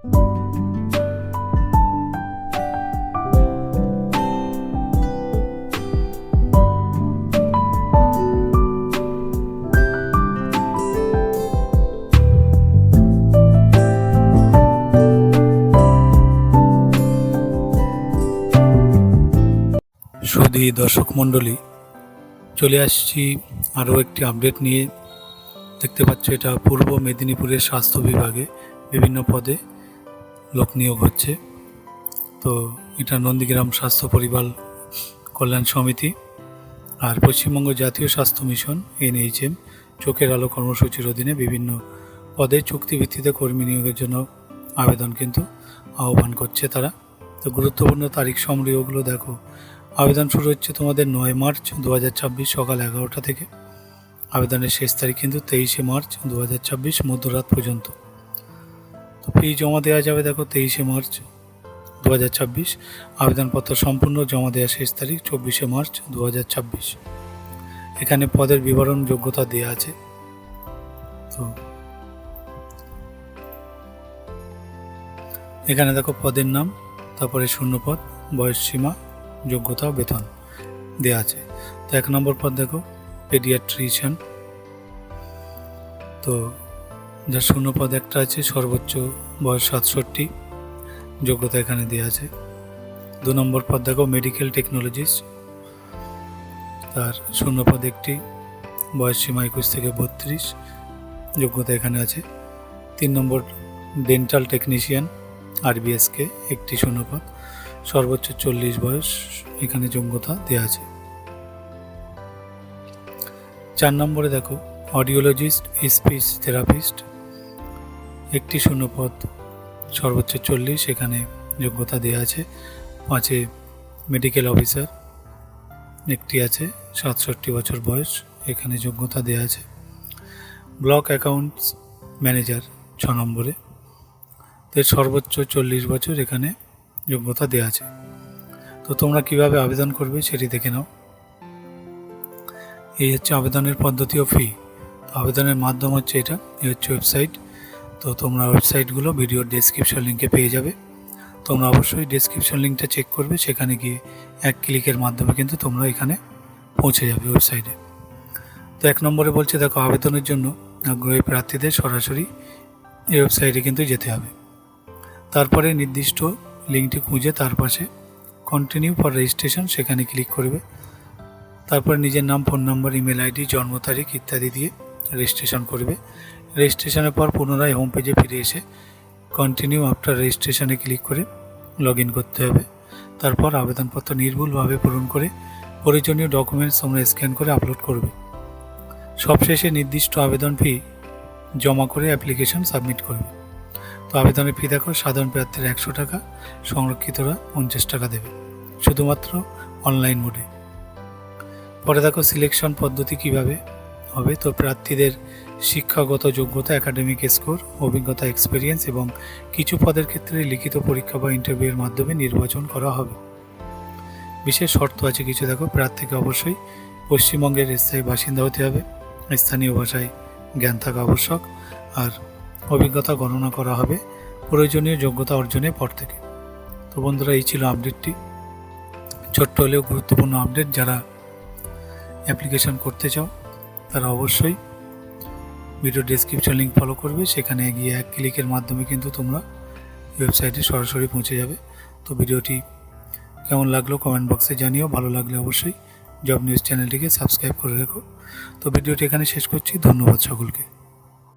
সুধী দর্শক মণ্ডলী, চলে আসছি আরও একটি আপডেট নিয়ে। দেখতে পাচ্ছ এটা পূর্ব মেদিনীপুরের স্বাস্থ্য বিভাগে বিভিন্ন পদে লোক নিয়োগ হচ্ছে। তো এটা নন্দীগ্রাম স্বাস্থ্য পরিবার কল্যাণ সমিতি আর পশ্চিমবঙ্গ জাতীয় স্বাস্থ্য মিশন NHM চোখের আলো কর্মসূচির অধীনে বিভিন্ন পদে চুক্তিভিত্তিতে কর্মী নিয়োগের জন্য আবেদন কিন্তু আহ্বান করছে তারা। তো গুরুত্বপূর্ণ তারিখ সামরি ওগুলো দেখো। আবেদন শুরু হচ্ছে তোমাদের 9 মার্চ 2024 সকাল 11টা থেকে। আবেদনের শেষ তারিখ কিন্তু 23 মার্চ 2024 মধ্যরাত পর্যন্ত। তো ফি জমা দেওয়া যাবে দেখো 23 মার্চ 2024। আবেদনপত্র সম্পূর্ণ জমা দেওয়ার শেষ তারিখ 24 মার্চ 2024। এখানে পদের বিবরণ যোগ্যতা দেওয়া আছে। তো এখানে দেখো পদের নাম, তারপরে শূন্যপদ, বয়স সীমা, যোগ্যতা, বেতন দেওয়া আছে। তো 1 নম্বর পদ দেখো পেডিয়াট্রিশিয়ান। তো যার শূন্যপদ একটা আছে, সর্বোচ্চ বয়স 67, যোগ্যতা এখানে দেওয়া আছে। 2 নম্বর পদ দেখো মেডিকেল টেকনোলজিস্ট, তার শূন্যপদ একটি, বয়স সীমা 21 থেকে 32, যোগ্যতা এখানে আছে। 3 নম্বর ডেন্টাল টেকনিশিয়ান RBSK, একটি শূন্যপদ, সর্বোচ্চ 40 বয়স, এখানে যোগ্যতা দেওয়া আছে। 4 নম্বরে দেখো অডিওলজিস্ট স্পিচ থেরাপিস্ট, একটি শূন্যপদ, সর্বোচ্চ 40, এখানে যোগ্যতা দেওয়া আছে। 5 মেডিকেল অফিসার, একটি আছে, 67 বছর বয়স, এখানে যোগ্যতা দেওয়া আছে। ব্লক অ্যাকাউন্টস ম্যানেজার 6 নম্বরে, এর সর্বোচ্চ 40 বছর, এখানে যোগ্যতা দেওয়া আছে। তো তোমরা কিভাবে আবেদন করবে সেটি দেখে নাও। এই হচ্ছে আবেদনের পদ্ধতি ও ফি। আবেদনের মাধ্যম হচ্ছে এটা, এই হচ্ছে ওয়েবসাইট। তো তোমরা ওয়েবসাইটগুলো ভিডিওর ডেসক্রিপশন লিঙ্কে পেয়ে যাবে। তোমরা অবশ্যই ডেসক্রিপশন লিঙ্কটা চেক করবে, সেখানে গিয়ে 1 ক্লিকের মাধ্যমে কিন্তু তোমরা এখানে পৌঁছে যাবে ওয়েবসাইটে। তো 1 নম্বরে বলছে দেখো আবেদনের জন্য আগ্রহী প্রার্থীদের সরাসরি এই ওয়েবসাইটে কিন্তু যেতে হবে। তারপরে নির্দিষ্ট লিঙ্কটি খুঁজে তার পাশে কন্টিনিউ ফর রেজিস্ট্রেশন, সেখানে ক্লিক করবে। তারপর নিজের নাম, ফোন নাম্বার, ইমেল আইডি, জন্ম তারিখ ইত্যাদি দিয়ে রেজিস্ট্রেশন করবে। রেজিস্ট্রেশনের পর পুনরায় হোম পেজে ফিরে এসে কন্টিনিউ আফটার রেজিস্ট্রেশনে ক্লিক করে লগ ইন করতে হবে। তারপর আবেদনপত্র নির্ভুলভাবে পূরণ করে প্রয়োজনীয় ডকুমেন্টস তোমরা স্ক্যান করে আপলোড করবে। সবশেষে নির্দিষ্ট আবেদন ফি জমা করে অ্যাপ্লিকেশন সাবমিট করবে। তো আবেদনের ফি দেখো, সাধারণ প্রার্থীরা 100 টাকা, সংরক্ষিতরা 50 টাকা দেবে, শুধুমাত্র অনলাইন মোডে। পরে দেখো সিলেকশন পদ্ধতি কিভাবে হবে। তো প্রার্থীদের শিক্ষাগত যোগ্যতা, একাডেমিক স্কোর, অভিজ্ঞতা, এক্সপিরিয়েন্স এবং কিছু পদের ক্ষেত্রে লিখিত পরীক্ষা বা ইন্টারভিউয়ের মাধ্যমে নির্বাচন করা হবে। বিশেষ শর্ত আছে কিছু দেখো, প্রার্থীকে অবশ্যই পশ্চিমবঙ্গের স্থায়ী বাসিন্দা হতে হবে, স্থানীয় ভাষায় জ্ঞান থাকা আবশ্যক, আর অভিজ্ঞতা গণনা করা হবে প্রয়োজনীয় যোগ্যতা অর্জনের পর থেকে। তো বন্ধুরা, এই ছিল আপডেটটি, ছোট্ট হলেও গুরুত্বপূর্ণ আপডেট। যারা অ্যাপ্লিকেশন করতে চাও তারা অবশ্যই ভিডিও ডেসক্রিপশন লিঙ্ক ফলো করবে, সেখানে গিয়ে 1 ক্লিকের মাধ্যমে কিন্তু তোমরা ওয়েবসাইটে সরাসরি পৌঁছে যাবে। তো ভিডিওটি কেমন লাগলো কমেন্ট বক্সে জানিও। ভালো লাগলে অবশ্যই জব নিউজ চ্যানেলটিকে সাবস্ক্রাইব করে রেখো। তো ভিডিওটি এখানে শেষ করছি। ধন্যবাদ সকলকে।